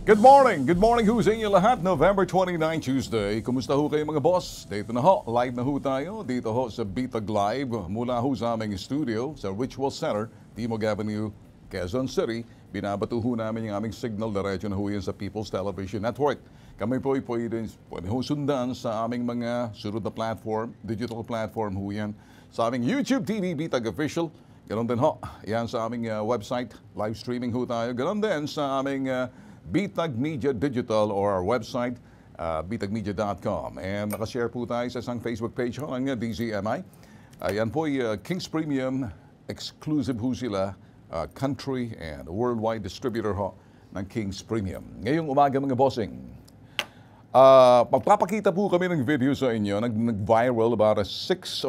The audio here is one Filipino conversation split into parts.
Good morning! Good morning ho sa inyo lahat. November 29, Tuesday. Kumusta ho kayo mga boss? Dito na ho, live na ho tayo. Dito ho sa Bitag Live. Mula ho sa aming studio sa Ritual Center, Timog Avenue, Quezon City. Binabato ho namin yung aming signal diretso na ho yan sa People's Television Network. Kami po ay pwede ho sundan sa aming mga sunod na platform, digital platform ho yan. Sa aming YouTube TV, Bitag Official. Ganon din ho, yan sa aming website, live streaming ho tayo. Ganon din sa aming Bitag Media Digital or our website, bitagmedia.com. And nakashare po tayo sa isang Facebook page ho ng DZMI. Ayan po ay Kings Premium, exclusive ho sila, country and worldwide distributor ho ng Kings Premium. Ngayong umaga mga bossing, magpapakita po kami ng video sa inyo, nag-viral about 6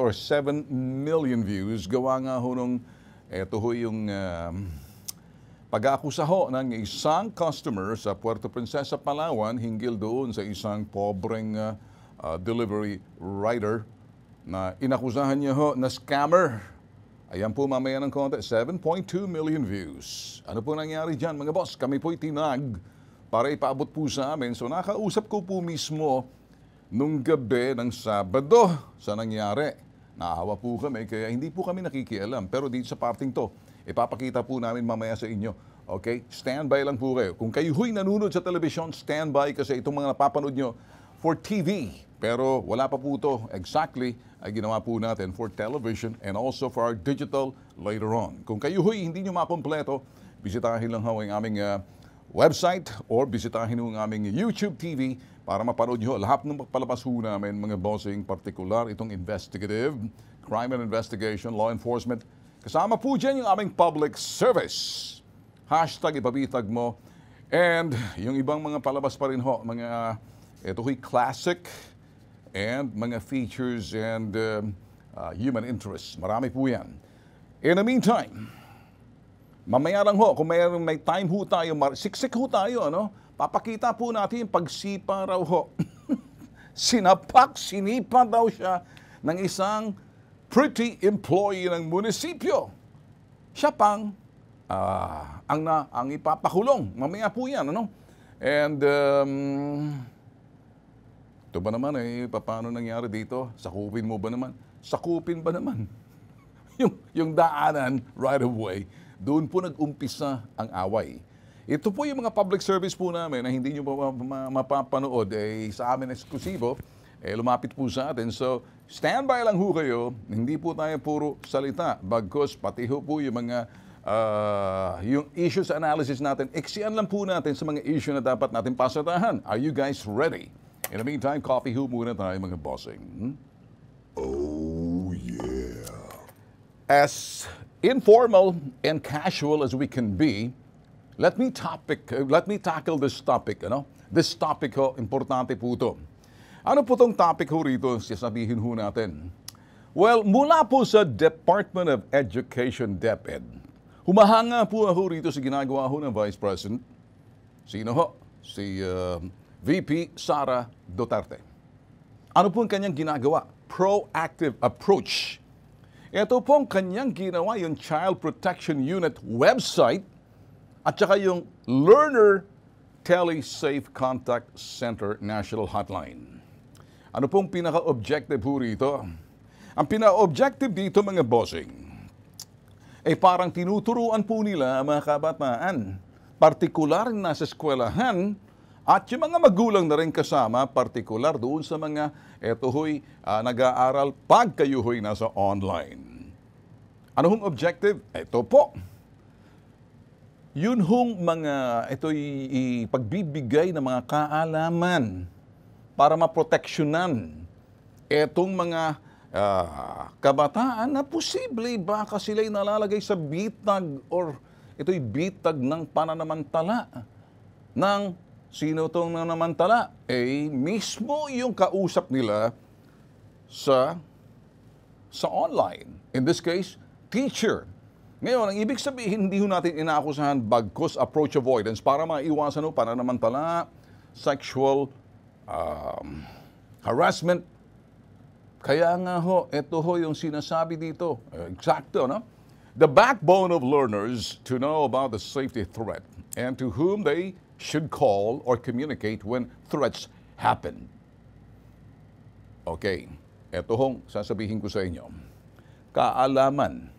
or 7 million views. Gawa nga ho nung, eto ho yung pag-aakusa ho ng isang customer sa Puerto Princesa, Palawan, hinggil doon sa isang pobreng delivery rider na inakusahan niya ho na scammer. Ayan po mamaya ng konti, 7.2 million views. Ano po nangyari dyan mga boss? Kami po'y tinag para ipaabot po sa amin. So nakausap ko po mismo nung gabi ng Sabado sa nangyari. Naawa po kami kaya hindi po kami nakikialam. Pero dito sa parting to, ipapakita po namin mamaya sa inyo. Okay? Standby lang po kayo. Kung kayo huy nanonood sa television, standby kasi itong mga napapanood nyo for TV. Pero wala pa po ito exactly ay ginawa po natin for television and also for our digital later on. Kung kayo huy hindi nyo makompleto, bisitahin lang ho ang aming website or bisitahin ho ang aming YouTube TV para mapanood nyo lahat ng palabas ho namin, mga bossing, particular itong investigative, crime and investigation, law enforcement. Kasama po dyan yung aming public service. Hashtag ipabitag mo. And yung ibang mga palabas pa rin ho, mga ito ho'y classic and mga features and human interests. Marami po yan. In the meantime, mamaya lang ho, kung may time ho tayo, siksik ho tayo, ano? Papakita po natin yung pagsipa raw ho. Sinipa daw siya ng isang pretty employee ng munisipyo. Siya pang ang ipapakulong. Mamaya po yan, ano? And ito ba naman paano nangyari dito? Sakupin mo ba naman? Sakupin ba naman? yung daanan right away, doon po nag-umpisa ang away. Ito po yung mga public service po namin na hindi nyo mapapanood sa amin eksklusibo, lumapit po sa atin. So, standby lang ho kayo. Hindi po tayo puro salita. Bagkus, pati ho po yung mga yung issues analysis natin. Iksian lang po natin sa mga issue na dapat natin pasadahan. Are you guys ready? In the meantime, coffee ho muna tayo mga bossing. Oh, yeah. As informal and casual as we can be, let me tackle this topic, ano? This topic ho, importante po ito. Ano po tong topic ho rito, sasabihin ho natin? Well, mula po sa Department of Education, DepEd, humahanga po ako rito sa ginagawa ho ng Vice President. Sino ho? Si VP Sara Duterte. Ano po ang kanyang ginagawa? Proactive approach. Ito po ang kanyang ginawa, yung Child Protection Unit website at saka yung Learner Tele-Safe Contact Center National Hotline. Ano pong pinaka-objective po rito? Ang pinaka-objective dito mga bossing, parang tinuturuan po nila mga kabataan, partikular na nasa eskwelahan at yung mga magulang na rin kasama, partikular doon sa mga nag-aaral pag kayo ho'y nasa online. Ano hong objective? Ito po. Yun hong mga, ito'y pagbibigay ng mga kaalaman para maproteksyonan etong mga kabataan na posible baka sila'y nalalagay sa bitag or ito'y bitag ng pananamantala ng sino itong nanamantala? Mismo yung kausap nila sa online. In this case, teacher. Ngayon, ang ibig sabihin, hindi ho natin inaakusahan bagkus approach avoidance para maiwasan ho pananamantala, sexual harassment. Kaya nga ho, ito ho yung sinasabi dito. Exacto, no? The backbone of learners to know about the safety threat and to whom they should call or communicate when threats happen. Okay, eto hong sasabihin ko sa inyo. Kaalaman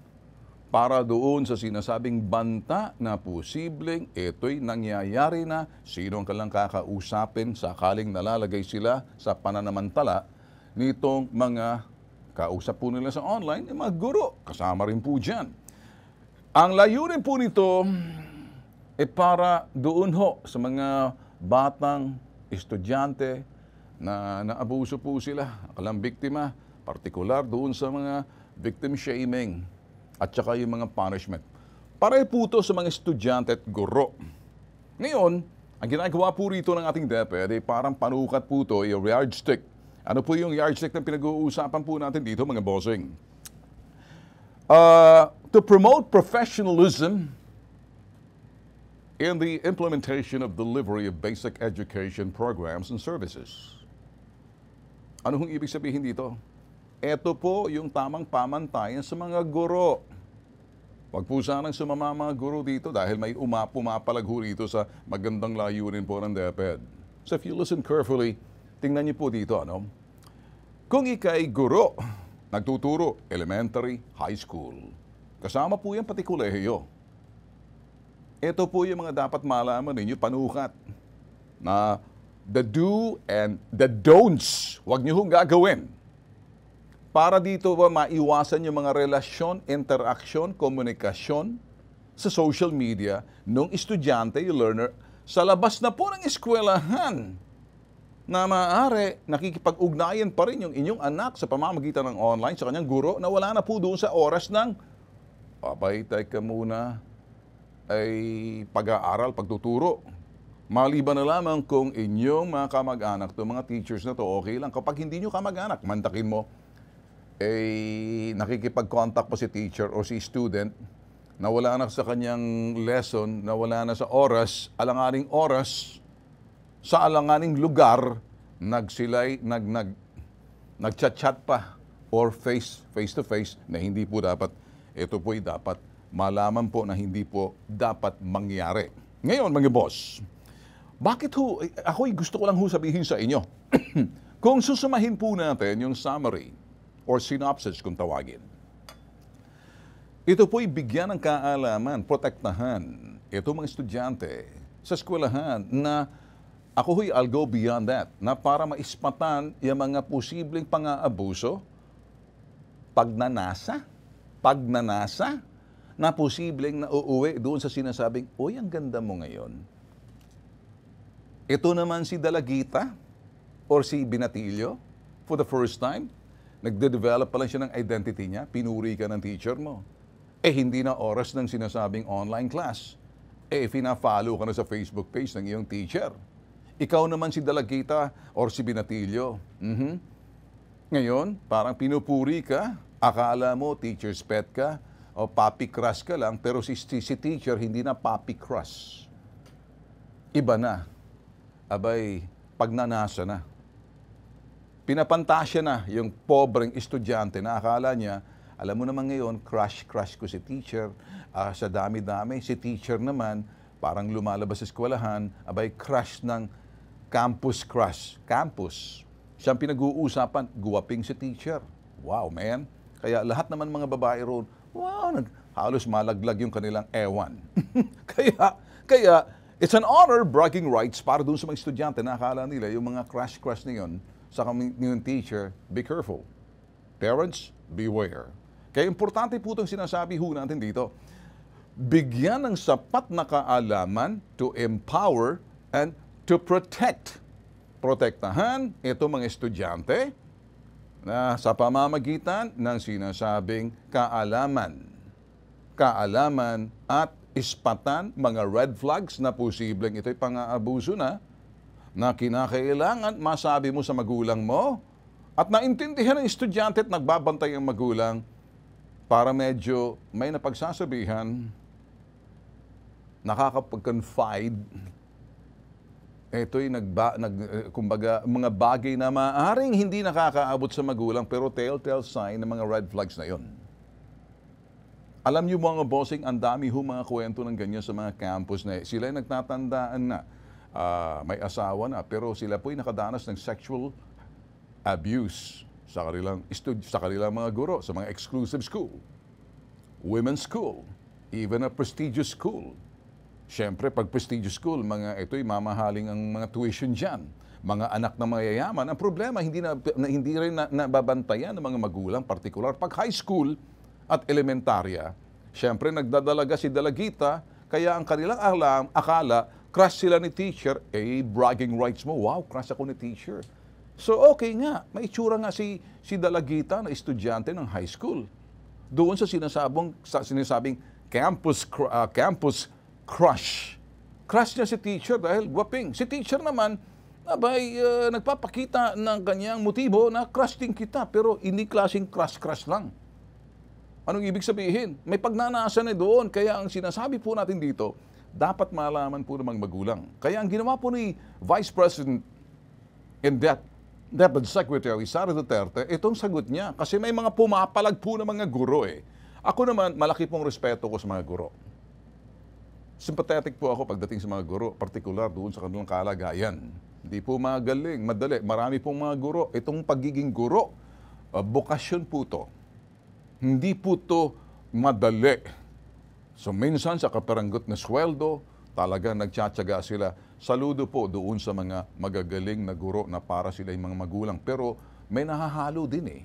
para doon sa sinasabing banta na posibleng ito'y nangyayari na, sino ang kalang kakausapin sakaling nalalagay sila sa pananamantala nitong mga kausap po nila sa online, mga guro, kasama rin po dyan. Ang layunin po nito para doon ho sa mga batang estudyante na naabuso po sila, akalang biktima, partikular doon sa mga victim shaming at saka yung mga punishment. Para po ito sa mga estudyante at guro. Ngayon, ang ginagawa po rito ng ating DepEd ay parang panukat po ito, yung yardstick. Ano po yung yardstick na pinag-uusapan po natin dito, mga bossing? To promote professionalism in the implementation of delivery of basic education programs and services. Ano hong ibig sabihin dito? Ito po yung tamang pamantayan sa mga guro. Huwag po sanang sumama mga guro dito dahil may pumapalag ho rito sa magandang layunin po ng DepEd. So if you listen carefully, tingnan niyo po dito, ano? Kung ika'y guro, nagtuturo, elementary, high school, kasama po yan pati kolehiyo. Ito po yung mga dapat malaman ninyo, panukat, na the do and the don'ts, huwag niyo hong gagawin. Para dito ba maiwasan yung mga relasyon, interaksyon, komunikasyon sa social media nung estudyante, yung learner, sa labas na po ng eskwelahan na maaari nakikipag-ugnayan pa rin yung inyong anak sa pamamagitan ng online sa kanyang guro na wala na po doon sa oras ng abay, teka muna, ay pag-aaral, pagtuturo. Maliban na lamang kung inyong mga kamag-anak, to mga teachers na to, okay lang. Kapag hindi nyo kamag-anak, mantakin mo, nakikipag-contact pa si teacher o si student na wala na sa kanyang lesson, na wala na sa oras, alanganing oras, sa alanganing lugar, nagchat-chat pa or face-to-face na hindi po dapat, ito po'y dapat malaman po na hindi po dapat mangyari. Ngayon, mga boss, bakit ho, ako'y gusto ko lang ho sabihin sa inyo, kung susumahin po natin yung summary or synopsis kung tawagin, ito po'y bigyan ng kaalaman, protektahan, ito mga estudyante sa eskwelahan na ako I'll go beyond that, na para maispatan yung mga posibleng pang-aabuso, pagnanasa, na posibleng nauuwi doon sa sinasabing, uy, ang ganda mo ngayon. Ito naman si Dalagita or si Binatilio, for the first time, nagde-develop pa lang siya ng identity niya, pinuri ka ng teacher mo. Hindi na oras ng sinasabing online class. Fina-follow ka na sa Facebook page ng iyong teacher. Ikaw naman si Dalagita or si Binatilio. Ngayon, parang pinupuri ka, akala mo teacher's pet ka, o papi crush ka lang, pero si teacher hindi na papi crush. Iba na. Abay, pagnanasa na. Pinapantasya na yung pobreng estudyante na akala niya, alam mo naman ngayon, crush ko si teacher, sa dami-dami, si teacher naman, parang lumalabas sa eskwelahan, abay, crush ng campus crush. Campus. Siyang pinag-uusapan, guwaping si teacher. Wow, man. Kaya lahat naman mga babae roon, wow, halos malaglag yung kanilang ewan. kaya, it's an honor, bragging rights para dun sa mga estudyante na akala nila yung mga crush na yun sa yung teacher, be careful. Parents, beware. Kaya importante po itong sinasabi ho natin dito. Bigyan ng sapat na kaalaman to empower and to protect. Protektahan ito mga estudyante na sa pamamagitan ng sinasabing kaalaman. Kaalaman at ispatan mga red flags na posibleng ito'y pang-aabuso na kinakailangan masabi mo sa magulang mo at naintindihan ng estudyante at nagbabantay ang magulang para medyo may napagsasabihan, nakakapag-confide, ito'y kumbaga, mga bagay na maaaring hindi nakakaabot sa magulang pero telltale sign ng mga red flags na yon. Alam niyo mga bossing, ang dami ho mga kwento ng ganyan sa mga campus na sila'y nagtatandaan na may asawa na, pero sila po'y nakadanas ng sexual abuse sa kanilang mga guro, sa mga exclusive school, women's school, even a prestigious school. Siyempre, pag prestigious school, ito'y mamahaling ang mga tuition dyan. Mga anak na mayayaman. Ang problema, hindi rin nababantayan ng mga magulang, particular pag high school at elementarya. Siyempre, nagdadalaga si dalagita, kaya ang kanilang akala, crush sila ni teacher, bragging rights mo, wow, crush ako ni teacher. So, okay nga, may itsura nga si dalagita na estudyante ng high school. Doon sa sinasabing campus crush. Crush niya si teacher dahil gwaping. Si teacher naman, nagpapakita ng kanyang motibo na crush din kita, pero hindi klaseng crush lang. Anong ibig sabihin? May pagnanasa na doon. Kaya ang sinasabi po natin dito, dapat malaman po ng mga magulang. Kaya ang ginawa po ni Vice President and Deputy Secretary Sara Duterte, itong sagot niya. Kasi may mga pumapalag po ng mga guro eh. Ako naman, malaki pong respeto ko sa mga guro. Sympathetic po ako pagdating sa mga guro, particular doon sa kanilang kalagayan. Hindi po madali. Marami pong mga guro. Itong pagiging guro, bokasyon po to. Hindi po to madali. So minsan sa kaparanggot na sweldo, talaga nagtsatsaga sila. Saludo po doon sa mga magagaling na guro na para sila yung mga magulang. Pero may nahahalo din eh.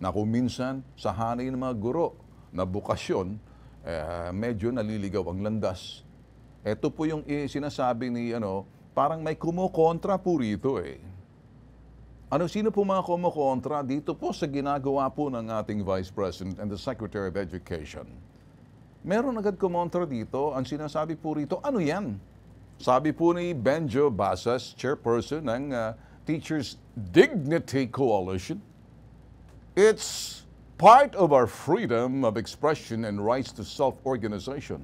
Na kung minsan sa hanay ng mga guro na bokasyon, medyo naliligaw ang landas. Ito po yung sinasabi ni parang may kumukontra po rito eh. Sino po mga kumukontra dito po sa ginagawa po ng ating Vice President and the Secretary of Education? Meron agad kumontra dito. Ang sinasabi po rito, ano yan? Sabi po ni Benjo Basas, chairperson ng Teachers Dignity Coalition, it's part of our freedom of expression and rights to self-organization.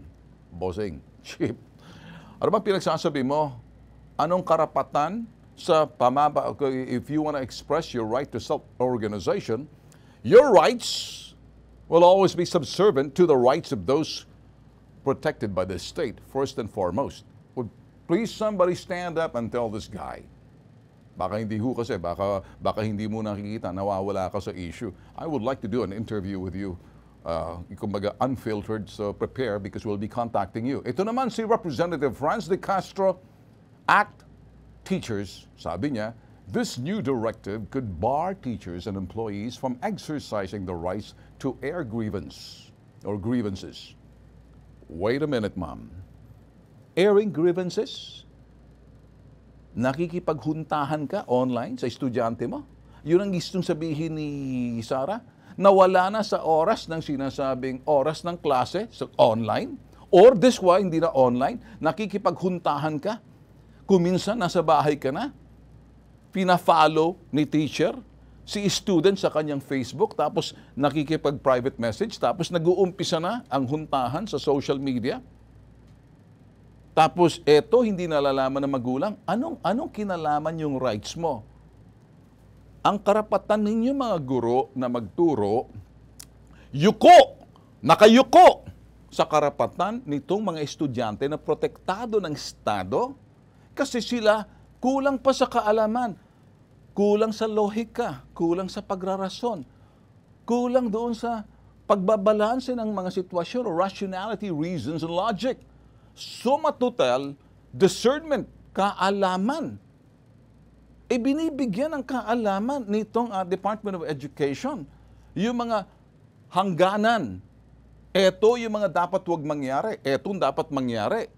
Bossing, cheap. Ano ba pinagsasabi mo? Anong karapatan sa if you want to express your right to self-organization, your rights will always be subservient to the rights of those protected by the state, first and foremost. Would please somebody stand up and tell this guy. Baka hindi ho kasi, baka hindi mo nakikita, nawawala ka sa issue. I would like to do an interview with you, kumbaga unfiltered, so prepare because we'll be contacting you. Ito naman si Representative Franz de Castro, ACT Teachers, sabi niya, this new directive could bar teachers and employees from exercising the rights to air grievances. Wait a minute, ma'am. Airing grievances? Nakikipaghuntahan ka online sa estudyante mo? Yun ang gustong sabihin ni Sara? Nawala na sa oras ng sinasabing oras ng klase sa online? Or this way, hindi na online, nakikipaghuntahan ka? Kung minsan nasa bahay ka na, pina-follow ni teacher si student sa kanyang Facebook, tapos nakikipag-private message, tapos nag-uumpisa na ang huntahan sa social media. Tapos eto, hindi nalalaman ng magulang, anong kinalaman yung rights mo? Ang karapatan ninyo mga guro na magturo, nakayuko sa karapatan nitong mga estudyante na protektado ng Estado, kasi sila kulang pa sa kaalaman, kulang sa lohika, kulang sa pagrarason, kulang doon sa pagbabalanse ng mga sitwasyon, rationality, reasons, and logic. Summa total, discernment, kaalaman. Binibigyan ng kaalaman nitong Department of Education yung mga hangganan. Ito yung mga dapat huwag mangyari. Etong dapat mangyari.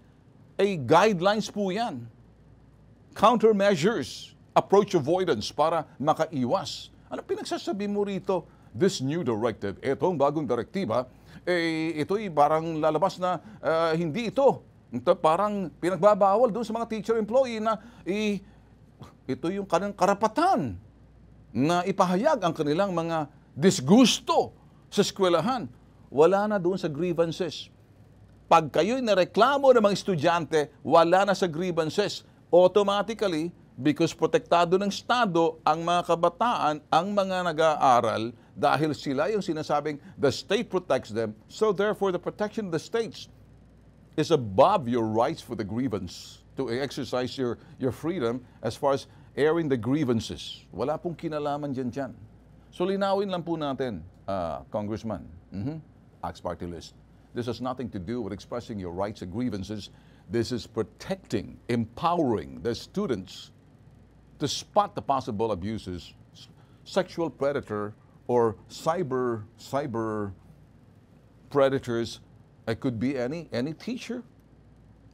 Guidelines po yan. Countermeasures, approach avoidance para makaiwas. Ano pinagsasabi mo rito? This new directive, etong bagong direktiba, ito'y parang lalabas na hindi ito. Ito parang pinagbabawal doon sa mga teacher-employee na ito yung kanilang karapatan na ipahayag ang kanilang mga disgusto sa eskwelahan. Wala na doon sa grievances. Pag kayo'y nareklamo ng mga estudyante, wala na sa grievances. Automatically, because protektado ng Estado ang mga kabataan, ang mga nag-aaral, dahil sila yung sinasabing the state protects them, so therefore the protection of the states is above your rights for the grievance. to exercise your freedom as far as airing the grievances. Wala pong kinalaman dyan. So linawin lang po natin, Congressman, Axe Party List. This has nothing to do with expressing your rights and grievances. This is protecting, empowering the students to spot the possible abuses, sexual predator or cyber predators. It could be any teacher.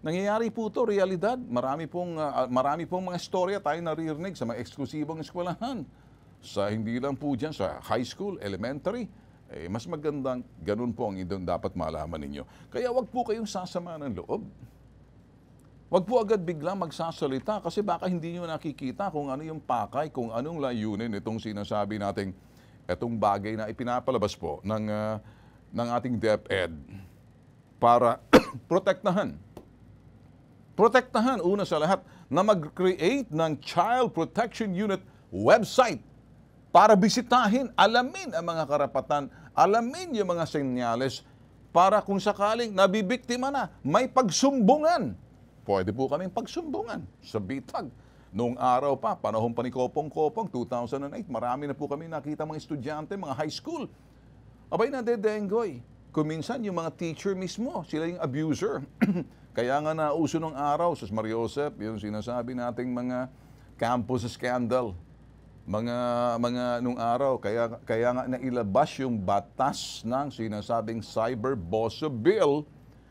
Nangyayari po ito, realidad. Marami pong mga istorya tayo naririnig sa mga eksklusibong eskwelahan. Sa hindi lang po dyan, sa high school, elementary, mas magandang ganun po ang dapat malaman ninyo. Kaya wag po kayong sasama ng loob. Wag po agad biglang magsasalita kasi baka hindi nyo nakikita kung ano yung pakay, kung anong layunin itong sinasabi nating itong bagay na ipinapalabas po ng ating DepEd para protektahan una sa lahat na mag-create ng Child Protection Unit website para bisitahin, alamin ang mga karapatan, alamin yung mga senyales para kung sakaling nabibiktima na, may pagsumbungan. Pwede po kaming pagsumbungan sa bitag. Noong araw pa, panahon pa ni Kopong-Kopong, 2008, marami na po kami nakita mga estudyante, mga high school. Abay nadedenggoy. Kuminsan yung mga teacher mismo, sila yung abuser. Kaya nga nauso nung araw, sa Mariosep, yung sinasabi nating mga campus scandal. Mga nung araw, kaya nga nailabas yung batas ng sinasabing Cyber Bosso Bill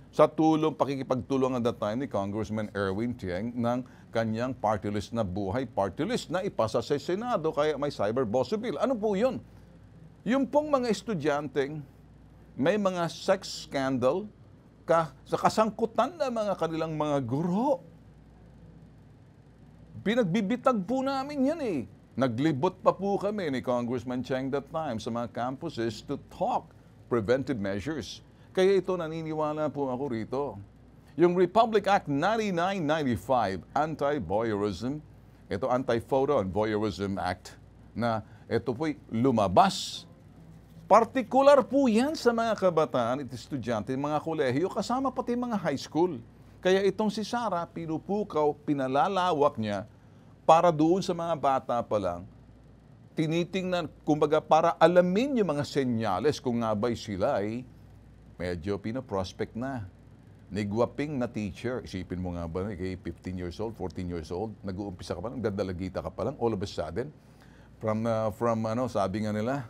sa pakikipagtulong at that time ni Congressman Erwin Tieng ng kanyang party list na buhay party list na ipasa sa Senado, kaya may Cyber Bosso Bill. Ano po yun? Yung pong mga estudyanteng may mga sex scandal sa kasangkutan ng mga kanilang mga guro. Pinagbibitag po namin yan eh. Naglibot pa po kami ni Congressman Tieng that time sa mga campuses to talk preventive measures. Kaya ito, naniniwala po ako rito. Yung Republic Act 9995, Anti-Voyeurism, ito Anti-Photo and Voyeurism Act, na ito po'y lumabas. Partikular po yan sa mga kabataan at estudyante, mga kolehiyo, kasama pati mga high school. Kaya itong si Sara, pinupukaw, pinalalawak niya para doon sa mga bata pa lang, tinitingnan, kumbaga para alamin yung mga senyales kung nga ba'y sila ay medyo pinaprospect na. Nigwaping na teacher, isipin mo nga ba, kay 15 years old, 14 years old, nag-uumpisa ka pa lang, dadalagita ka pa lang, all of a sudden, sabi nga nila,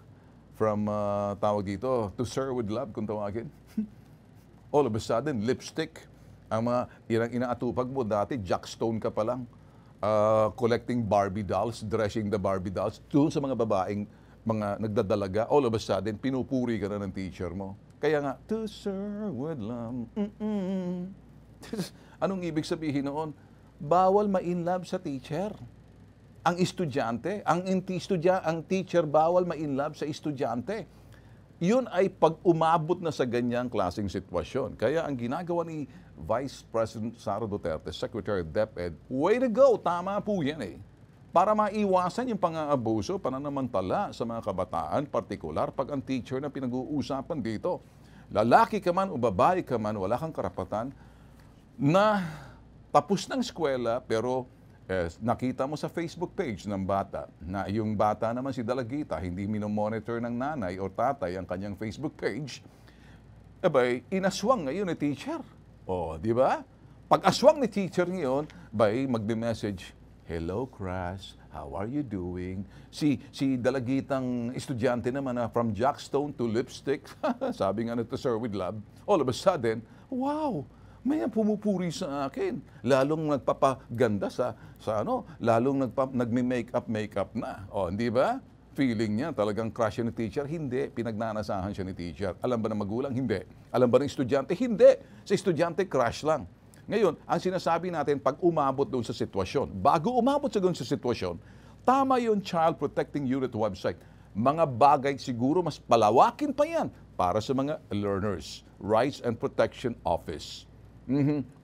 tawag dito, to serve with love, kung tawagin. All of a sudden, lipstick. Ang mga inaatupag mo dati, Jackstone ka pa lang. Collecting Barbie dolls, dressing the Barbie dolls. Doon sa mga babaeng mga nagdadalaga, all of a sudden, pinupuri ka na ng teacher mo. Kaya nga, to serve with love. Anong ibig sabihin noon? Bawal ma-inlove sa teacher. Ang estudyante, ang teacher bawal ma-inlove sa estudyante. Yun ay pag umabot na sa ganyang klaseng sitwasyon. Kaya ang ginagawa ni Vice President Sara Duterte, Secretary of DepEd, way to go, tama po yan eh. Para maiwasan yung pang-aabuso, pananamantala sa mga kabataan, partikular pag ang teacher na pinag-uusapan dito, lalaki ka man o babae ka man, wala kang karapatan, na tapos ng eskwela pero nakita mo sa Facebook page ng bata na yung bata naman si Dalagita, hindi minomonitor ng nanay o tatay ang kanyang Facebook page, inaswang ngayon ni teacher. O, di ba? Pag aswang ni teacher ngayon, magde-message, "Hello, Crush. How are you doing?" Si Dalagitang estudyante naman na from Jackstone to lipstick, sabi nga to serve with love, all of a sudden, wow, may pumupuri sa akin. Lalong nagpapaganda lalong nagme-makeup na. O, hindi ba? Feeling niya, talagang crush ni teacher. Hindi, pinagnanasahan siya ni teacher. Alam ba ng magulang? Hindi. Alam ba ng estudyante? Hindi. Sa estudyante, crush lang. Ngayon, ang sinasabi natin, pag umabot doon sa sitwasyon, bago umabot sa doon sa sitwasyon, tama yung Child Protecting Unit website. Mga bagay siguro mas palawakin pa yan para sa mga learners. Rights and Protection Office.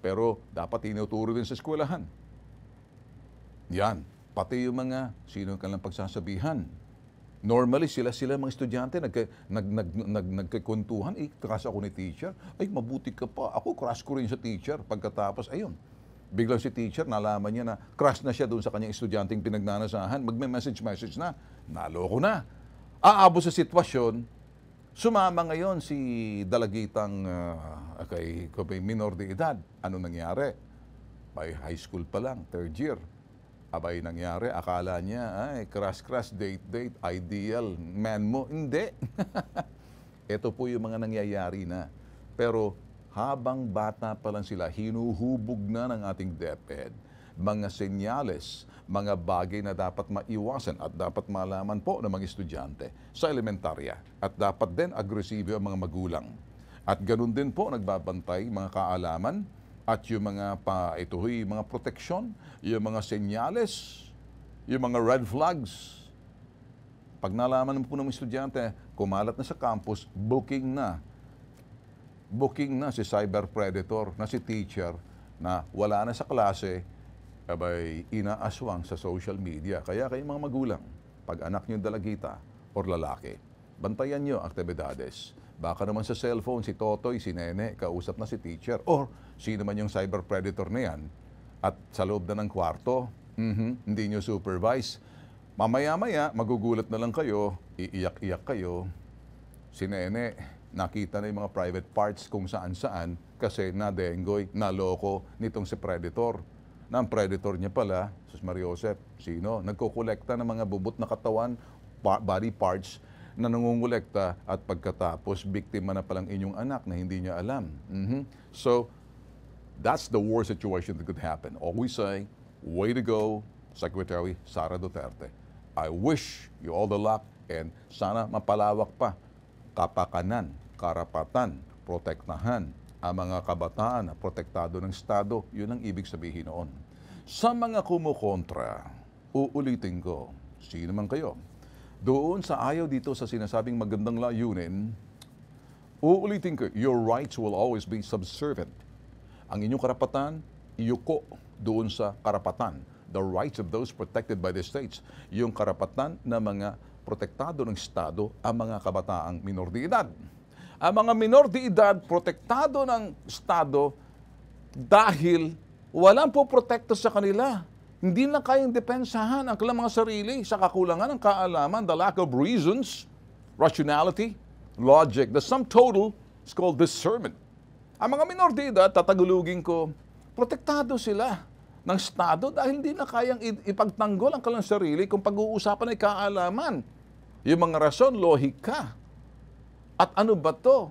Pero dapat tinuturo din sa eskwelahan. Yan. Pati yung mga sino ka lang pagsasabihan. Normally, sila mga estudyante nagkikwentuhan, crush ako ni teacher. Ay, mabuti ka pa. Ako, crush ko rin sa teacher. Pagkatapos, ayun, Biglang si teacher, nalaman niya na crush na siya doon sa kanyang estudyanteng pinagnanasahan, magme-message na, naloko na. Aabot sa sitwasyon, sumama ngayon si dalagitang kay minor de edad. Ano nangyari? By high school pa lang, third year. Abay nangyari, akala niya, ay, crush, date, ideal, man mo. Hindi. Ito po yung mga nangyayari na. Pero habang bata pa lang sila, hinuhubog na ng ating DepEd mga senyales, mga bagay na dapat maiwasan at dapat malaman po ng mga estudyante sa elementarya. At dapat din agresibo ang mga magulang. At ganun din po nagbabantay mga kaalaman at yung mga mga proteksyon, yung mga senyales, yung mga red flags. Pag nalaman po ng estudyante, kumalat na sa campus, booking na si cyber predator, na si teacher, na wala na sa klase, abay inaaswang sa social media. Kaya kayo mga magulang, pag anak nyo dalagita or lalaki, bantayan nyo aktibidades. Baka naman sa cellphone, si Totoy, si Nene, kausap na si teacher, or sino man yung cyber predator na yan, at sa loob na ng kwarto, hindi nyo supervise. Mamaya-maya, magugulat na lang kayo, iiyak-iyak kayo. Si Nene, nakita na yung mga private parts kung saan-saan kasi nadenggoy, naloko nitong si predator. Na ang predator niya pala, Sus Mariosep, sino? Nagkukolekta ng mga bubot na katawan, body parts, na nangungulekta at pagkatapos, biktima na palang inyong anak na hindi niya alam. So, that's the worst situation that could happen. Always say, way to go, Secretary Sara Duterte. I wish you all the luck and sana mapalawak pa kapakanan, karapatan, protektahan ang mga kabataan na protektado ng Estado. Yun ang ibig sabihin noon. Sa mga kumukontra, uulitin ko, sino man kayo, doon sa ayaw dito sa sinasabing magandang layunin, uulitin ko, your rights will always be subservient. Ang inyong karapatan, iyuko doon sa karapatan. The rights of those protected by the states. Yung karapatan na mga protektado ng Estado ang mga kabataang minor de edad. Ang mga minor de edad, protektado ng Estado dahil walang po protekto sa kanila. Hindi na kayang depensahan ang kanilang mga sarili sa kakulangan ng kaalaman, the lack of reasons, rationality, logic. The sum total is called discernment. Ang mga minor de edad, tatagulugin ko, protektado sila ng Estado dahil hindi na kayang ipagtanggol ang kanilang sarili kung pag-uusapan ay kaalaman. Yung mga rason, lohika. At ano ba to?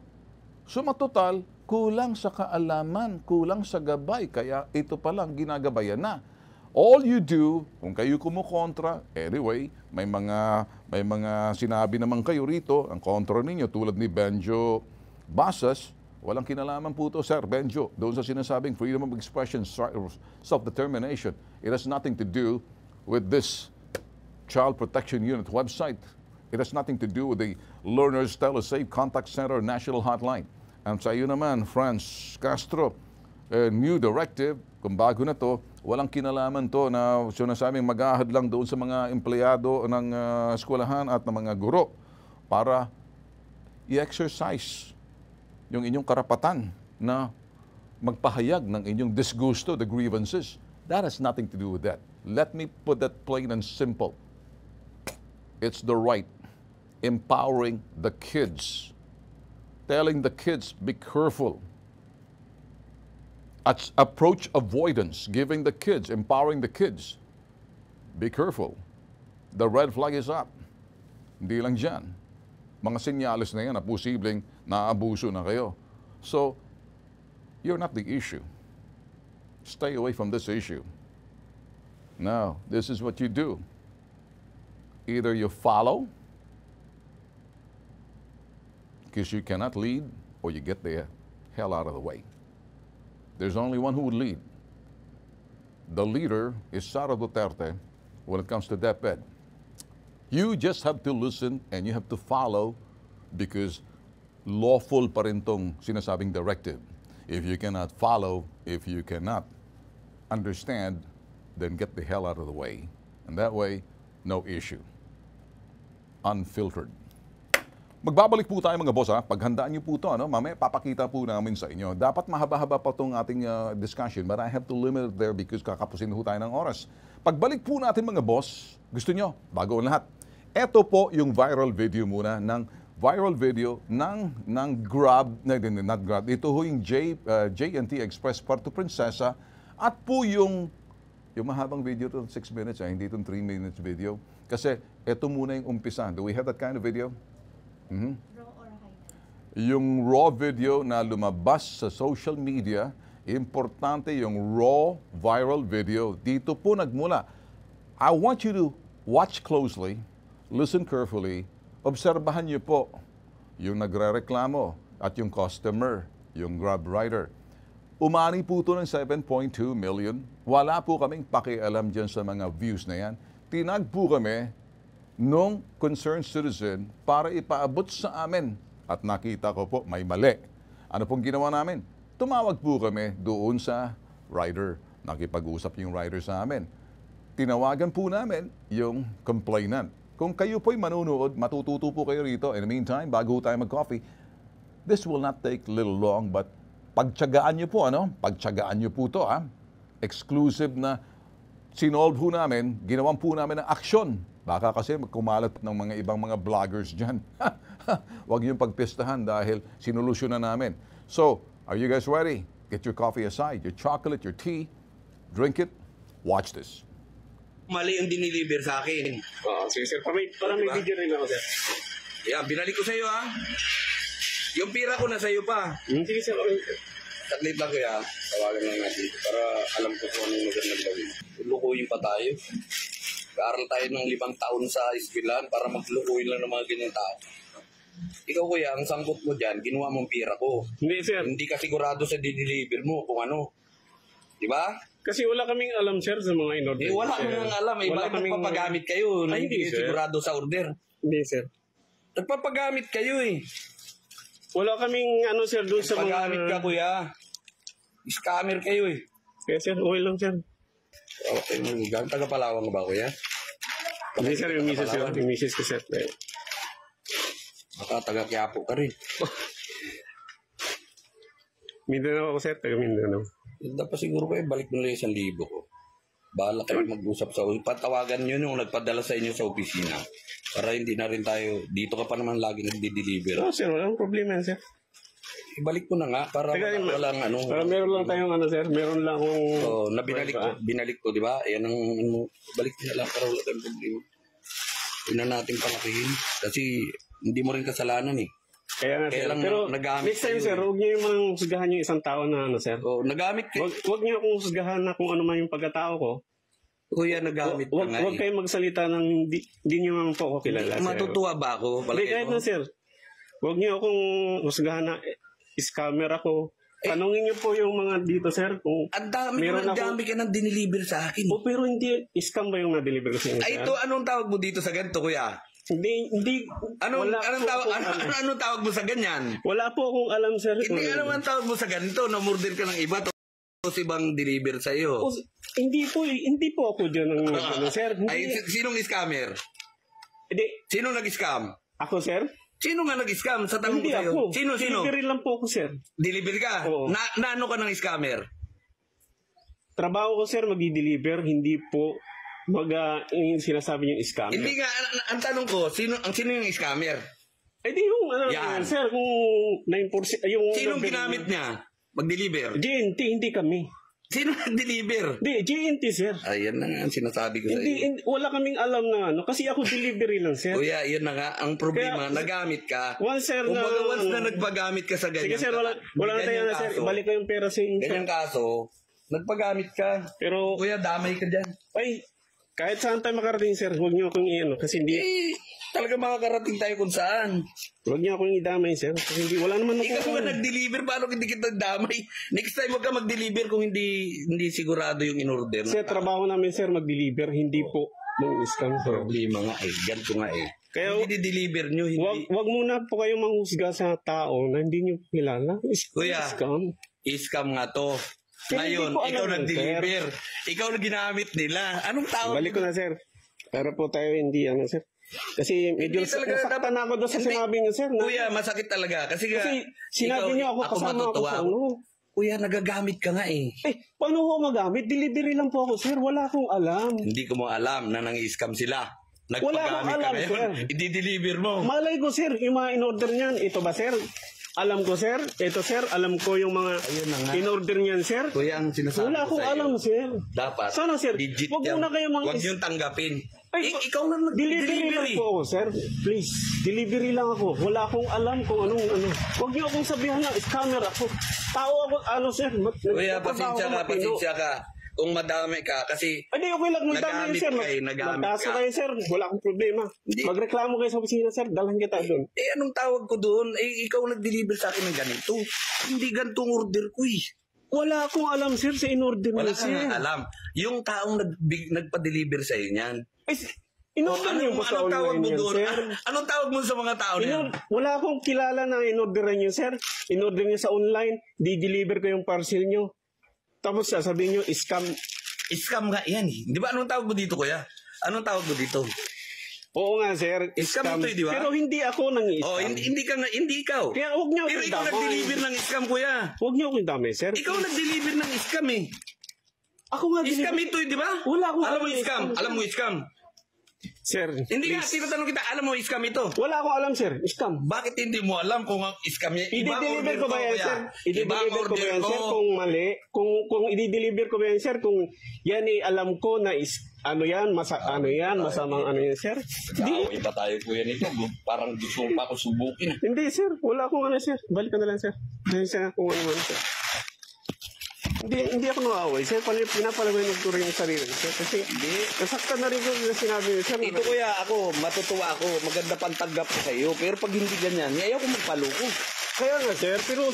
Suma total, kulang sa kaalaman, kulang sa gabay, kaya ito palang ginagabayan na. All you do, kung kayo kumukontra, anyway, may mga sinabi naman kayo rito, ang kontra ninyo, tulad ni Benjo Basas, walang kinalaman po ito, Sir Benjo, doon sa sinasabing freedom of expression, self-determination. It has nothing to do with this Child Protection Unit website. It has nothing to do with the Learners Telesafe Contact Center National Hotline. And sa iyo naman, Franz Castro, new directive, kung bago na to, walang kinalaman to na sinasabing mag-ahad lang doon sa mga empleyado ng eskwelahan at ng mga guro para i-exercise yung inyong karapatan na magpahayag ng inyong disgusto, the grievances. That has nothing to do with that. Let me put that plain and simple. It's the right. Empowering the kids. Telling the kids, be careful. At approach avoidance, giving the kids, empowering the kids. Be careful. The red flag is up. Hindi lang dyan. Mga senyales na yan na posibleng naabuso na kayo. So, you're not the issue. Stay away from this issue. Now, this is what you do. Either you follow, because you cannot lead, or you get the hell out of the way. There's only one who would lead. The leader is Sara Duterte when it comes to DepEd. You just have to listen and you have to follow because lawful pa rin tong sinasabing directive. If you cannot follow, if you cannot understand, then get the hell out of the way. And that way, no issue. Unfiltered. Magbabalik po tayo mga boss ha. Paghandaan niyo po ito, ano? Mamaya papakita po namin sa inyo. Dapat mahaba-haba pa itong ating discussion, but I have to limit it there because kakapusin po tayo ng oras. Pagbalik po natin mga boss, gusto nyo, bago ang lahat, ito po yung viral video muna ng Grab, not Grab, ito ho yung J&T Express Puerto Princesa at po yung mahabang video to 6 minutes, hindi itong 3 minutes video. Kasi ito muna yung umpisa. Do we have that kind of video? Raw or high? Yung raw video na lumabas sa social media, importante yung raw viral video. Dito po nagmula. I want you to watch closely, listen carefully, obserbahan niyo po yung nagrereklamo at yung customer, yung Grab rider. Umani po ito ng 7.2 million. Wala po kaming pakialam dyan sa mga views na yan. Tinag po kami nung concerned citizen para ipaabot sa amin. At nakita ko po, may mali. Ano pong ginawa namin? Tumawag po kami doon sa rider. Nakipag-usap yung rider sa amin. Tinawagan po namin yung complainant. Kung kayo po'y manunood, matututo po kayo rito. In the meantime, bago tayo mag-coffee, this will not take little long, but pagtyagaan nyo po, Pagtyagaan nyo po ito, Exclusive na sinolve po namin, ginawan po namin ng aksyon. Baka kasi kumalat ng mga ibang mga vloggers dyan. Huwag yung pagpistahan dahil sinolusyon na namin. So, are you guys ready? Get your coffee aside, your chocolate, your tea, drink it, watch this. Mali yung diniliver sa akin. Oo, sige sir. Parang may video rin ako sir. Yeah, binalik ko sa iyo ha. Yung pira ko na sa iyo pa. Sige sir, okay. Saglit lang kaya, tawagan lang natin para alam ko kung anong magandang gawin. Lukuyin pa tayo. Kaaral tayo ng 5 taon sa eskwelahan para maglukuyin lang ng mga ganyang tao. Ikaw kuya, ang sangkot mo dyan, ginawa mong pira ko. Hindi sir. Hindi ka sigurado sa diniliver mo kung ano. Di ba? Kasi wala kaming alam sir sa mga in-order. Wala mo nang alam. Wala Bakit nagpapagamit kayo na hindi sir. sigurado sa order? Hindi sir. Nagpapagamit kayo eh. Wala kaming sir doon sa mga... Nagpapagamit ka kuya. Scammer kayo eh. Kaya sir, okay lang sir. Okay, magagang taga-Palawang ba kuya? Hindi sir, yung misis sir. Yung misis ko sir. Baka taga-Quiapo ka rin. Mindanao ako sir, taga Mindanao. Dapat siguro kayo balik mo lang 1,000 ko. Bahala kayo mag-usap sa patawagan nyo yung nagpadala sa inyo sa opisina. Para hindi na rin tayo, dito ka pa naman lagi nagdi-deliver. Oo sir, walang problema sir. Ibalik ko na nga para walang Para meron lang tayong sir, meron lang akong... na binalik ko, di ba? Yan ang balik ko na lang para wala tayong problema. Yun na natin palakihin. Kasi hindi mo rin kasalanan eh. Kaya nga sir. Lang Pero nagamit next time sir, huwag niyo yung mga husgahan yung isang tao na sir. Nagamit ka. Huwag niyo akong husgahan na kung ano man yung pagkatao ko. Kuya, nagamit ka nga Huwag kayo magsalita ng hindi niyo man po ako kilala sir. Matutuwa ba ako? Hindi, kahit na sir. Huwag niyo akong husgahan na scammer ako. Tanungin niyo po yung mga dito sir kung ang dami ka nang diniliver sa akin. pero hindi scam ba yung na-deliver ko sa inyo? Ay, ito, anong tawag mo dito sa ganito, kuya? Hindi. Anong tawag mo sa ganyan? Wala po akong alam sir. Hindi, ano man tawag mo sa ganito? Na-murder ka ng iba, tapos ibang deliver sa'yo. Hindi po ako dyan ng sir. Ay, sinong scammer? Hindi. Sinong nag-scam? Ako sir? Sino nga nag-scam? Sa tanong ko Hindi sa'yo. ako. Sino? Delivery lang po ako sir. Deliver ka? Oo. Na ano ka ng scammer? Trabaho ko sir, mag-deliver, hindi po yung sinasabi niyong scammer. Hindi nga, ang tanong ko, sino yung scammer? Di yung Yan. sir, kung 9%, yung... Sinong ginamit niya? Mag-deliver? GNT, hindi kami. Sino nag-deliver? Hindi, GNT sir. Ayan na nga ang sinasabi ko sa iyo. Hindi, wala kaming alam na kasi ako delivery lang sir. Kuya, yun na nga, ang problema, nagamit ka. Once sir Once na nagpagamit ka sa ganyan. Sige sir, wala na tayo na sir. Ibalik ko yung pera sa inyo. Ganyang kaso, nagpagamit ka. Pero, Kuya, damay ka dyan. ay, kahit saan tayo makarating sir, huwag niyo akong kasi hindi, Talaga makakarating tayo kung saan. huwag niyo akong idamay sir. Kasi hindi, wala naman Ikaw ako. nga nag-deliver, paano hindi kita damay? Next time huwag ka mag-deliver kung hindi sigurado yung in-order. Sir, trabaho namin sir, mag-deliver, hindi po mag-scam sir. Problema nga eh, ganito nga eh. Kaya, Hindi deliver nyo, hindi. wag muna po kayo manghusga sa tao na hindi niyo kilala. Kuya, Scam. Scam nga to. Pero Ngayon, hindi ko alam ikaw yun, nag-deliver. Ikaw na ginamit nila. Anong tawag? Balik ko na sir. Para po tayo hindi sir. Kasi medyo Hindi talaga nasaktan ako doon sa Hindi. sinabi niyo, sir. Na, Kuya, masakit talaga. Kasi sinabi niyo ako kasama ako matutuwa. sa ano. Kuya, nagagamit ka nga eh. Paano ko magamit? Delivery lang po ako, sir. Wala akong alam. Hindi ko mo alam na nang-scam sila. Wala akong Nagpagamit ka alam, ngayon. sir. I-deliver mo. Malay ko, sir, yung mga in-order niyan. Ito ba, sir? Alam ko, sir. Ito, sir. Alam ko yung mga Ayun na nga. in-order niyan, sir. Kuya, ang sinasabi Wala ko akong sa iyo. alam, sir. Dapat. Sana, sir. Legit Wag yan. muna kayo Huwag yung tanggapin. Ikaw lang Delivery lang po ako, sir. Please. Delivery lang ako. Wala akong alam kung anong ano. Huwag niyo akong sabihan na scammer ako. Tao ako, ano, sir. Kuya, nagtatrabaho pasensya ako ka, matino. pasensya ka. Kung madami ka, kasi Hindi, okay lang. Magdami Nagamit sir. ka eh, nagamit Magtaso ka. kayo, sir. Wala akong problema. Hindi. Magreklamo kayo sa opisina, sir. Dalhan kita doon. anong tawag ko doon? Ikaw nag-deliver sa akin ng ganito. Hindi gantong order ko eh. Wala akong alam, sir, sa in-order Wala niyo, kang sir. alam. Yung taong nagpa-deliver sa iyo niyan. Ay, in-order niyo ba sa anong tawag online mo yan, doon? sir? Anong tawag mo sa mga tao niyan? Wala akong kilala na in-orderan niyo, sir. In-order niyo sa online, di-deliver ko yung parcel niyo. Tapos sasabihin niyo, scam. Scam nga yan eh. Di ba anong tawag mo dito, kuya? Anong tawag mo dito? Oo nga, sir. Scam ito eh, di ba? Pero hindi ako nang Oh, scam. hindi ikaw. Kaya huwag niyo Pero akong ikaw damay. nag-deliver ng scam, kuya. Huwag niyo akong damay, sir. Ikaw nag-deliver ng scam eh. Ako nga Scam ito eh, di ba? Wala akong Alam mo alam, scam? scam. Alam mo scam? Sir, Hindi nga, please. tinatanong kita, alam mo scam ito? Wala akong alam, sir. Scam. Bakit hindi mo alam kung ang scam niya? I-deliver ko ba yan, kuya. sir? Ibang I-deliver ko ba order yan, sir, ko. kung mali? Kung i-deliver ko ba yan, sir, kung yan alam ko na ano yan, masamang ano yan, sir? Kaaway ba tayo, kuya, nito? Parang gusto pa ako subukin. Hindi, sir. Wala akong ano, sir. Balik ka na lang, sir. Dahil siya kung ano, sir. Hindi ako naaway, sir. Pinapalawanan ko rin yung sarili, sir. Kasi nasaktan na rin ko na sinabi niyo, sir. Ito, kuya, ako, matutuwa ako. Maganda pang tanggap ko sa iyo. Pero pag hindi ganyan, ayaw ko magpaloko. Kaya nga, sir. Pero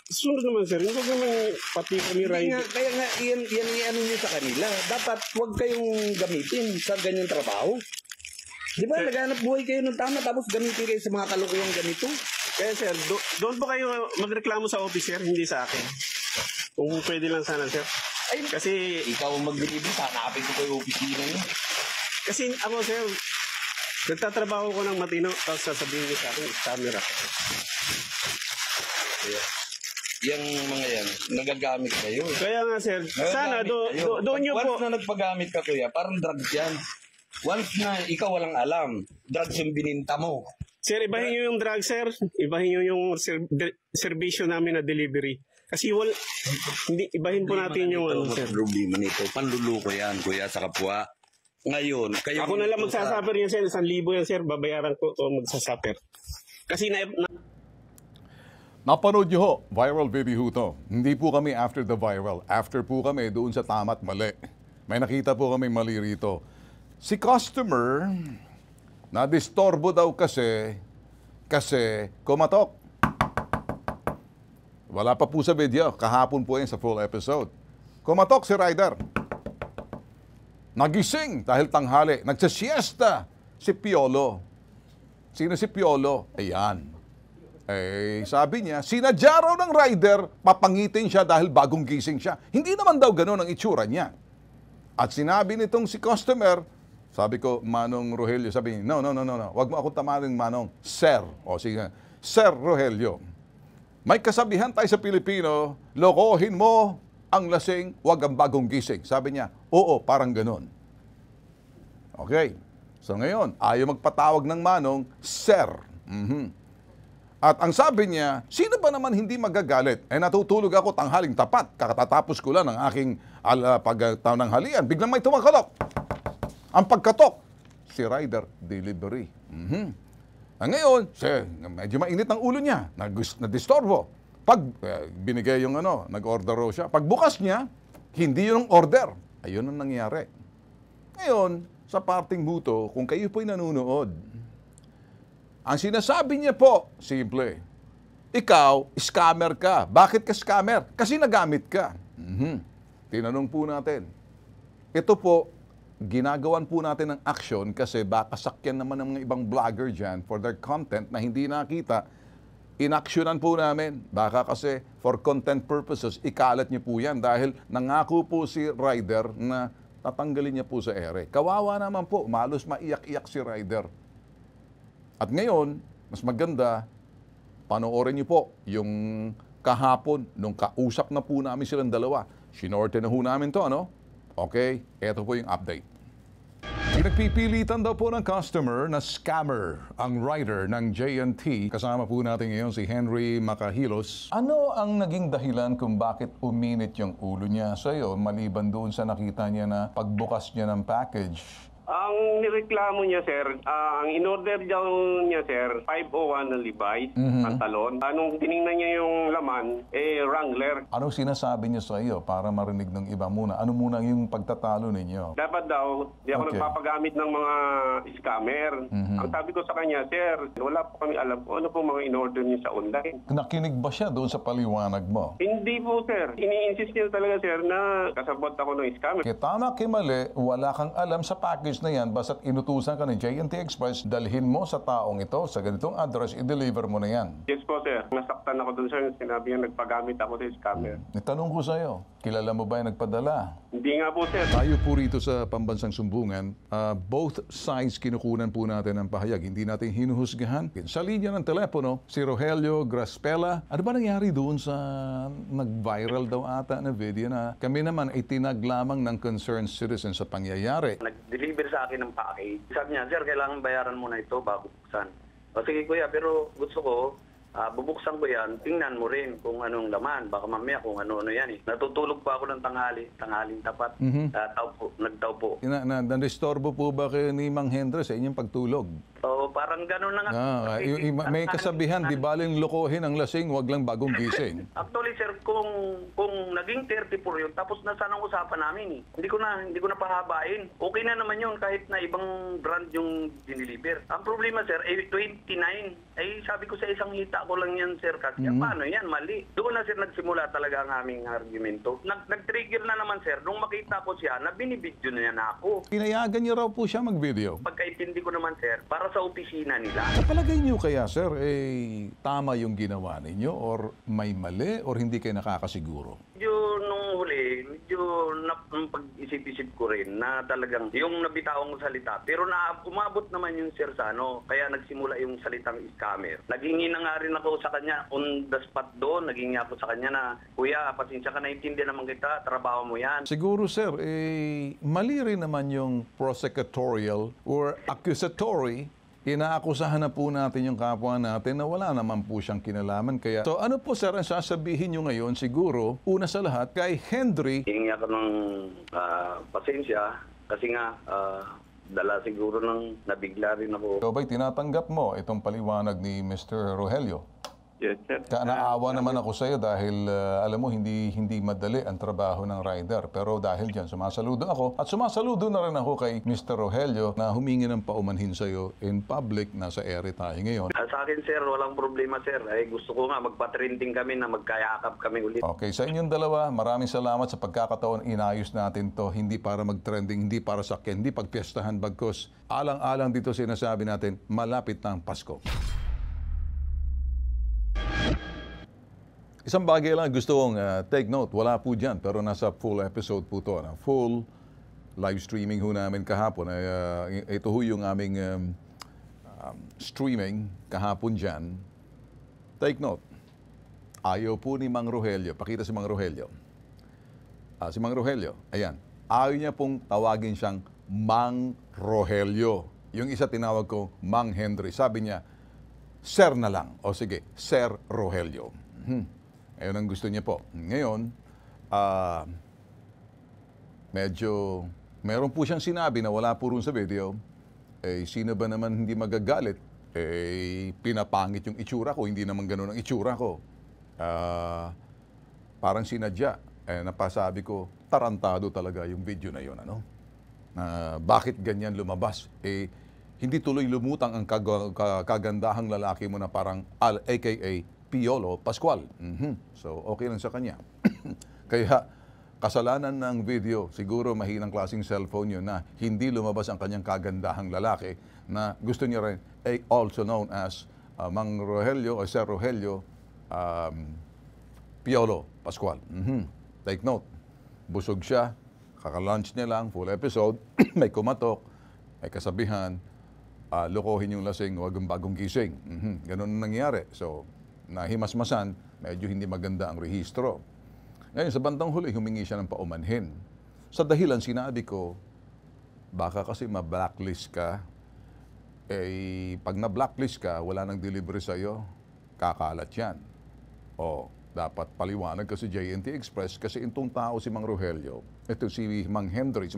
sunod naman, sir. Hindi ko naman pati kami Hindi nga, ride. kaya nga, yan ano nyo sa kanila. Dapat huwag kayong gamitin sa ganyang trabaho. Di ba, naghanap buhay kayo ng tama, tapos gamitin kayo sa mga kalukuyang ganito. Kaya, sir, doon po kayo magreklamo sa office, sir. Hindi sa akin. Kung pwede lang sana, sir. Ay, Kasi, ikaw ang mag-deliver, hanapin ko yung opisina nyo. kasi ako, sir, nagtatrabaho ko ng matino, tapos sasabihin niyo sa akin, camera. Yung mga yan, nagagamit kayo. Kaya nga, sir, sana doon niyo po. Once na nagpagamit ka, kuya, parang drugs yan. Once na ikaw walang alam, drugs yung bininta mo. Sir, ibahin niyo yung drug, sir. Ibahin niyo yung serbisyo namin na delivery. Kasi ibahin po natin yung ano, sir. Problema nito, panluluko yan, kuya, sa kapwa. Ngayon, kayo... Ako na lang magsasaper yan, sir. 1,000 yan, sir. Babayaran ko ito magsasaper. Kasi Napanood nyo ho, viral video ho to. Hindi po kami after the viral. After po kami doon sa tama't mali. May nakita po kami mali rito. Si customer, na-distorbo daw kasi kumatok. Wala pa po sa video. Kahapon po yan sa full episode. Kumatok si rider. Nagising dahil tanghali. Nagsasiesta si Piolo. Sino si Piolo? Ayan. Sabi niya, sinadya raw ng rider, papangitin siya dahil bagong gising siya. Hindi naman daw gano'n ang itsura niya. At sinabi nitong si customer, sabi ko, Manong Rogelio, sabi niya, no. Huwag mo akong tamarin, Manong. Sir. O sige, Sir Rogelio. May kasabihan tayo sa Pilipino, lokohin mo ang lasing, huwag ang bagong gising. Sabi niya, oo, parang gano'n. Okay. So ngayon, ayaw magpatawag ng Manong, Sir. At ang sabi niya, sino ba naman hindi magagalit? Natutulog ako tanghaling tapat. Kakatatapos ko lang ng aking pagtananghalian. Biglang may tumakatok. Ang pagkatok, si rider delivery. Ngayon, medyo mainit ang ulo niya. Nadistorbo. Pag binigay yung nag-order raw siya. Pagbukas niya, hindi yun ang order. Ayun ang nangyari. Ngayon, sa parting buto, kung kayo po'y nanonood, ang sinasabi niya po, simple, ikaw, scammer ka. Bakit ka scammer? Kasi nagamit ka. Tinanong po natin. Ito po, ginagawan po natin ng action kasi baka sakyan naman ng mga ibang vlogger dyan for their content na hindi nakita. Inactionan po namin. Baka kasi for content purposes, ikalat niyo po yan dahil nangako po si rider na tatanggalin niya po sa ere. Kawawa naman po, malos maiyak-iyak si rider. At ngayon, mas maganda, panoorin niyo po yung kahapon, nung kausap na po namin silang dalawa. Sinorte na ho namin to, ano? Okay, eto po yung update. Pinagpipilitan daw po ng customer na scammer ang rider ng JNT. Kasama po natin ngayon si Henry Macahilos. Ano ang naging dahilan kung bakit uminit yung ulo niya sa iyo maliban doon sa nakita niya na pagbukas niya ng package? Ang nireklamo niya, sir, ang in-order niya, sir, 501 na Levi's, pantalon. Anong tiningnan niya yung laman, Wrangler. Anong sinasabi niya sa iyo para marinig ng iba muna? Ano muna yung pagtatalo ninyo? Dapat daw, di ako Okay. nagpapagamit ng mga scammer. Ang sabi ko sa kanya, sir, wala po kami alam kung ano po mga in-order niya sa online. Nakinig ba siya doon sa paliwanag mo? Hindi po, sir. Ini-insist niya talaga, sir, na kasabot ako ng scammer. Kaya tama kay mali, wala kang alam sa package na yan basta't inutusan ka ng JNT Express, dalhin mo sa taong ito sa ganitong address, i-deliver mo na yan. Yes po, sir. Nasaktan ako dun, sir. Sinabi niya nagpagamit ako sa scammer. Itanong ko sa iyo, kilala mo ba yung nagpadala? Hindi nga po, sir. Tayo po rito sa Pambansang Sumbungan, both sides kinukunan po natin ng pahayag. Hindi natin hinuhusgahan. Sa linya ng telepono, si Rogelio Graspela. Ano ba nangyari doon sa nag-viral daw ata na video na kami naman ay tinag lamang ng concerned citizen sa pangyayari? Nag-deliver sa akin ng package. Sabi niya, sir, kailangan bayaran mo na ito bago buksan. O sige kuya, pero gusto ko, bubuksan ko yan, tingnan mo rin kung anong laman. Baka mamaya kung ano-ano yan eh. Natutulog pa ako ng tanghaling tapat. Nagtaw po. Na-disturbo po ba kayo ni Mang Hendra sa inyong pagtulog? So, parang gano'n na nga. May kasabihan, di baling lokohin ang lasing, wag lang bagong gising. Actually, sir, kung naging 34 yun, tapos nasaan ang usapan namin eh. Hindi ko na pahabain. Okay na naman yun kahit na ibang brand yung diniliver. Ang problema, sir, 29. Sabi ko sa isang hita ko lang yan, sir, kasi paano yan? Mali. Doon na, sir, nagsimula talaga ang aming argumento. Nag-trigger na naman, sir, nung makita ko siya na binibidyo na niya na ako. Pinayagan niyo raw po siya mag-video. Pagkaintindi ko naman, sir, para sa opisina nila. Palagay niyo kaya, sir, tama yung ginawa ninyo or may mali or hindi kayo nakakasiguro? Medyo nung huli, nung pag-isip-isip ko rin na talagang yung nabitawang salita. Pero umabot naman yung sir sa ano, kaya nagsimula yung salitang scammer. Naghingi na nga rin ako sa kanya on the spot doon. Naghingi ako sa kanya na, kuya, pasensya ka, naintindihan naman kita, trabaho mo yan. Siguro, sir, mali rin naman yung prosecutorial or accusatory. Inaakusahan na po natin yung kapwa natin na wala naman po siyang kinalaman. Kaya, so ano po, sir, ang sasabihin nyo ngayon siguro, una sa lahat, kay Henry? Hingi ako ng pasensya kasi nga dala siguro ng nabigla rin ako. Ikaw ba'y tinatanggap mo itong paliwanag ni Mr. Rogelio? Yes, sir. Naawa naman ako sa iyo dahil alam mo hindi madali ang trabaho ng rider. Pero dahil diyan sumasaludo ako at sumasaludo na rin ako kay Mr. Rogelio na humingi ng paumanhin sa iyo in public. Nasa ere tayo ngayon. Sa akin, sir, walang problema, sir. Gusto ko nga magpa-trending kami na magkayakap kami ulit. Okay, sa inyong dalawa, maraming salamat sa pagkakataon. Inayos natin to hindi para mag-trending, hindi para sakyan, hindi pagpiestahan bagkos. Alang-alang dito sinasabi natin, malapit na ang Pasko. Isang bagay lang gusto kong take note. Wala po dyan, pero nasa full episode po to. Full live streaming ho namin kahapon. Ito ho yung aming streaming kahapon dyan. Take note. Ayaw po ni Mang Rogelio. Pakita si Mang Rogelio. Si Mang Rogelio, ayan. Ayaw niya pong tawagin siyang Mang Rogelio. Yung isa tinawag ko, Mang Henry. Sabi niya, Sir na lang. O sige, Sir Rogelio. Ayun ang gusto niya po. Ngayon, medyo, meron po siyang sinabi na wala po rin sa video, sino ba naman hindi magagalit? Pinapangit yung itsura ko, hindi naman ganun ang itsura ko. Parang sinadya. Napasabi ko, tarantado talaga yung video na yun. Ano? Bakit ganyan lumabas? Hindi tuloy lumutang ang kagandahang lalaki mo na parang aka Piolo Pascual. So, okay lang sa kanya. Kaya, kasalanan ng video, siguro mahinang klaseng cellphone yun na hindi lumabas ang kanyang kagandahang lalaki na gusto niya rin, also known as Mang Rogelio o Sir Rogelio Piolo Pascual. Take note. Busog siya, kaka-lunch niya lang, full episode, may kumatok, may kasabihan, lokohin yung lasing, huwag ang bagong gising. Ganun ang nangyari. So, nahimasmasan, medyo hindi maganda ang rehistro. Ngayon, sa bandang huli, humingi siya ng paumanhin. Sa dahilan, sinabi ko, baka kasi ma-blacklist ka, pag na-blacklist ka, wala nang delivery sa'yo, kakalat yan. O, dapat paliwanag kasi JNT Express kasi itong tao si Mang Rogelio, ito si Mang Henry,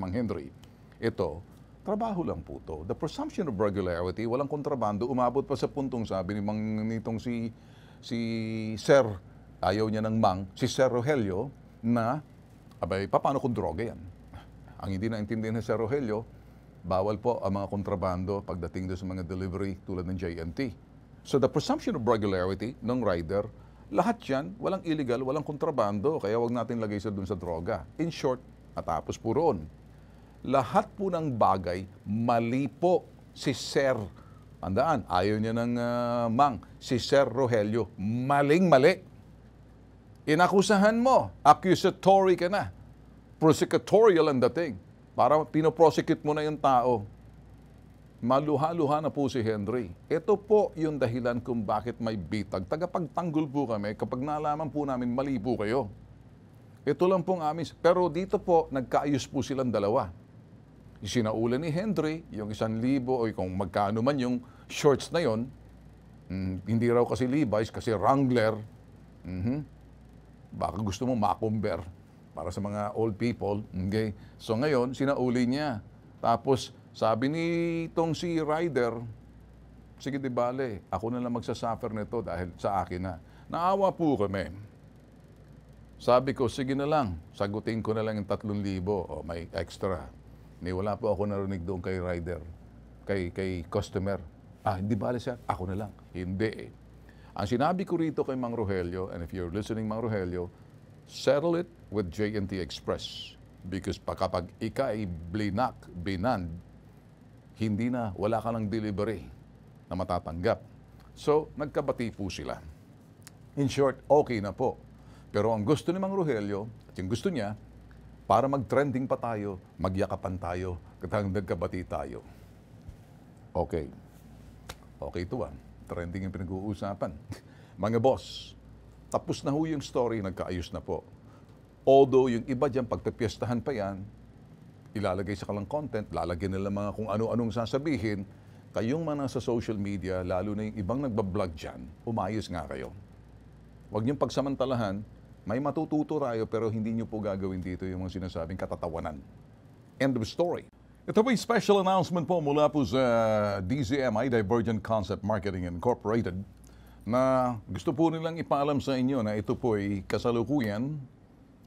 ito, trabaho lang po to. The presumption of regularity, walang kontrabando, umabot pa sa puntong sabi ni Mang nitong si Sir, ayaw niya ng Mang, si Sir Rogelio, na, abay, paano kung droga yan? Ang hindi naintindihan ni Sir Rogelio, bawal po ang mga kontrabando pagdating doon sa mga delivery tulad ng JNT. So the presumption of regularity ng rider, lahat yan, walang illegal, walang kontrabando, kaya wag natin lagay sa doon sa droga. In short, matapos po roon. Lahat po ng bagay, mali po si Sir. Andaan, ayaw niya ng Mang, si Sir Rogelio, maling-mali. Inakusahan mo, accusatory ka na. Prosecutorial ang dating. Para pinoprosecute mo na yung tao. Maluha-luha na po si Henry. Ito po yung dahilan kung bakit may bitag. Tagapagtanggol po kami kapag nalaman po namin mali po kayo. Ito lang pong amin. Pero dito po, nagkaayos po silang dalawa. Isinaulan ni Henry, yung 1,000 o kung magkano man yung shorts na yon, hindi raw kasi Levi's, kasi Wrangler. Baka gusto mo makumber para sa mga old people. Okay? So ngayon, sinauli niya. Tapos, sabi ni itong si Ryder, sige di bale, ako na lang magsasuffer nito dahil sa akin na. Naawa po kami. Sabi ko, sige na lang, sagutin ko na lang yung 3,000 o may extra. Wala po ako narinig doon kay rider, kay customer. Hindi bale sir, ako na lang. Hindi. Ang sinabi ko rito kay Mang Rogelio, and if you're listening Mang Rogelio, settle it with JNT Express. Because kapag ika ay binand, hindi na, wala ka ng delivery na matatanggap. So, nagkabati po sila. In short, okay na po. Pero ang gusto ni Mang Rogelio, at yung gusto niya, para mag-trending pa tayo, magyakapan tayo, katang nagkabati tayo. Okay. Okay ito Trending yung pinag-uusapan. Mga boss, tapos na ho yung story, nagkaayos na po. Although yung iba dyan, pagpipiestahan pa yan, ilalagay sa kalang content, lalagyan nila mga kung ano-anong sasabihin, kayong mga nasa social media, lalo na yung ibang nagbablog dyan, umayos nga kayo. Huwag niyong pagsamantalahan, may matututo tayo pero hindi niyo po gagawin dito yung mga sinasabing katatawanan. End of story. Ito po yung special announcement po mula po sa DZMI, Divergent Concept Marketing Incorporated, na gusto po nilang ipaalam sa inyo na ito po ay kasalukuyan,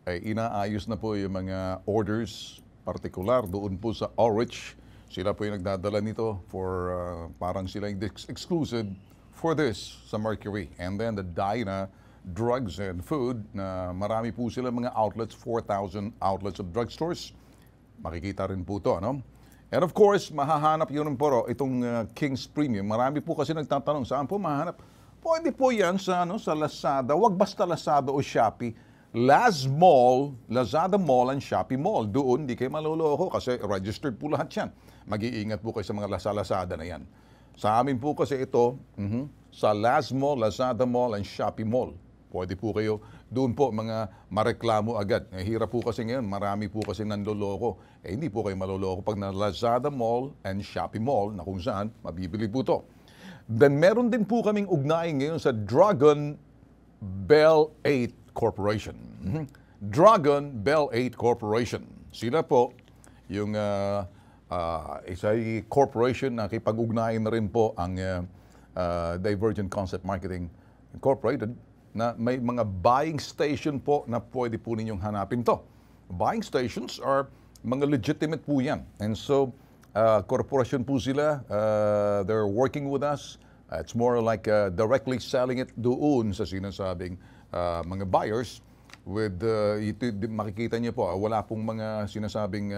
ay inaayos na po yung mga orders, partikular doon po sa Orich. Sila po yung nagdadala nito for parang sila yung exclusive for this sa Mercury. And then the Dyna Drugs and Food, na marami po sila mga outlets, 4,000 outlets of drugstores. Makikita rin po ito, no? And of course, mahahanap yun po itong King's Premium. Marami po kasi nagtatanong, saan po mahahanap? Pwede po yan sa Lazada. Huwag basta Lazada o Shopee. Lazada Mall and Shopee Mall. Doon, di kayo maloloko kasi registered po lahat yan. Mag-iingat po kayo sa mga Lazada na yan. Sa amin po kasi ito, sa Mall, Lazada Mall and Shopee Mall. Pwede po kayo, doon po mga mareklamo agad. Hirap po kasi ngayon, marami po kasi nanloloko. Hindi po kayo maloloko pag na Lazada Mall and Shopee Mall, na kung saan, mabibili po to. Then meron din po kaming ugnayan ngayon sa Dragon Bell 8 Corporation. Dragon Bell 8 Corporation. Sila po yung isa corporation na kipag-ugnayan na rin po ang Divergent Concept Marketing Incorporated, na may mga buying station po na pwede po ninyong hanapin to. Buying stations are mga legitimate po yan. And so, corporation po sila, they're working with us. It's more like directly selling it doon sa sinasabing mga buyers with, makikita niyo po, wala pong mga sinasabing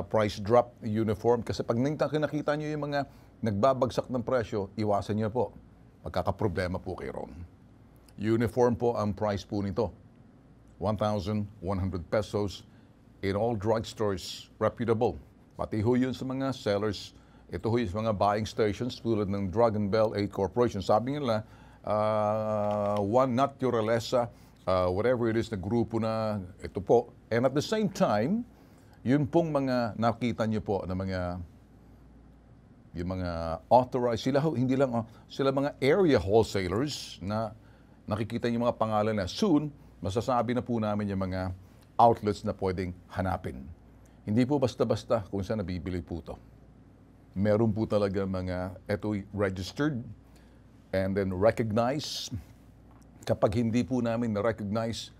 price drop uniform. Kasi pag nakita niyo yung mga nagbabagsak ng presyo, iwasan niyo po. Magkakaproblema po kayo ron. Uniform po ang price po nito. 1,100 pesos in all drugstores, reputable. Pati ho yun sa mga sellers ito ho yung mga buying stations tulad ng Dragon Bell 8 Corporation. Sabi nila, one naturaleza, whatever it is na grupo na ito po. And at the same time, yun pong mga nakita niyo po na yung mga authorized, sila hindi lang, sila mga area wholesalers na nakikita niyo mga pangalan na soon, masasabi na po namin yung mga outlets na pwedeng hanapin. Hindi po basta-basta kung saan nabibili po ito. Meron po talaga mga ito registered and then recognized. Kapag hindi po namin na-recognize,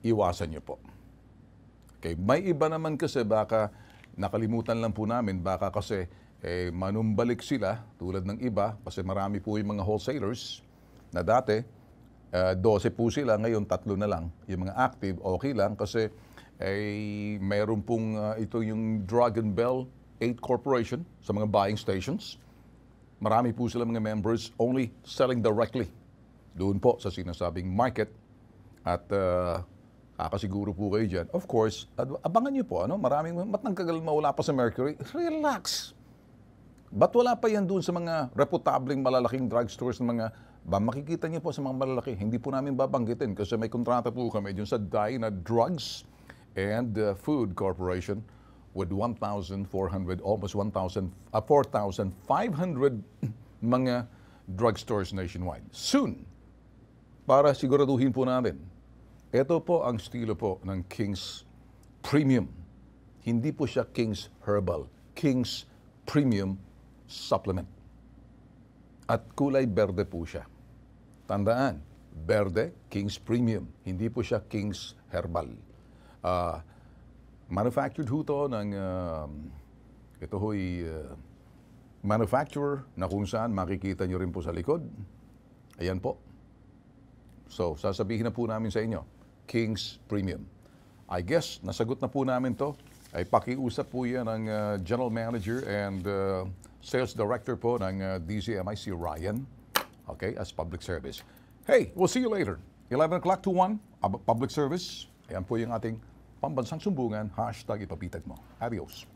iwasan niyo po. Okay, may iba naman kasi baka nakalimutan lang po namin, baka kasi manumbalik sila tulad ng iba kasi marami po yung mga wholesalers na dati 12 po sila, ngayon 3 na lang. Yung mga active, okay lang kasi mayroon pong ito yung Dragon Bell 8 Corporation sa mga buying stations. Marami po sila mga members only selling directly doon po sa sinasabing market at kakasiguro po kayo dyan. Of course, abangan nyo po, maraming matangkagal mawala pa sa Mercury. Relax! Ba't wala pa yan doon sa mga reputabling malalaking drugstores na mga makikita niyo po sa mga malalaki. Hindi po namin babanggitin kasi may kontrata po kami dun sa Dyna Drugs and Food Corporation with 1,400, almost 4,500 mga drugstores nationwide. Soon, para siguraduhin po namin, ito po ang estilo po ng King's Premium. Hindi po siya King's Herbal, King's Premium Supplement. At kulay berde po siya. Tandaan, berde, King's Premium. Hindi po siya King's Herbal. Manufactured ho to ng, ito ho'y manufacturer na kung saan makikita nyo rin po sa likod. Ayan po. So, sasabihin na po namin sa inyo, King's Premium. I guess, nasagot na po namin to. Ay pakiusap po yan ng General Manager and Sales Director po ng DZMIC, Ryan. Okay, as public service. Hey, we'll see you later. 11 o'clock to 1, public service. Ayan po yung ating pambansang sumbungan, #ipapitag mo. Adios.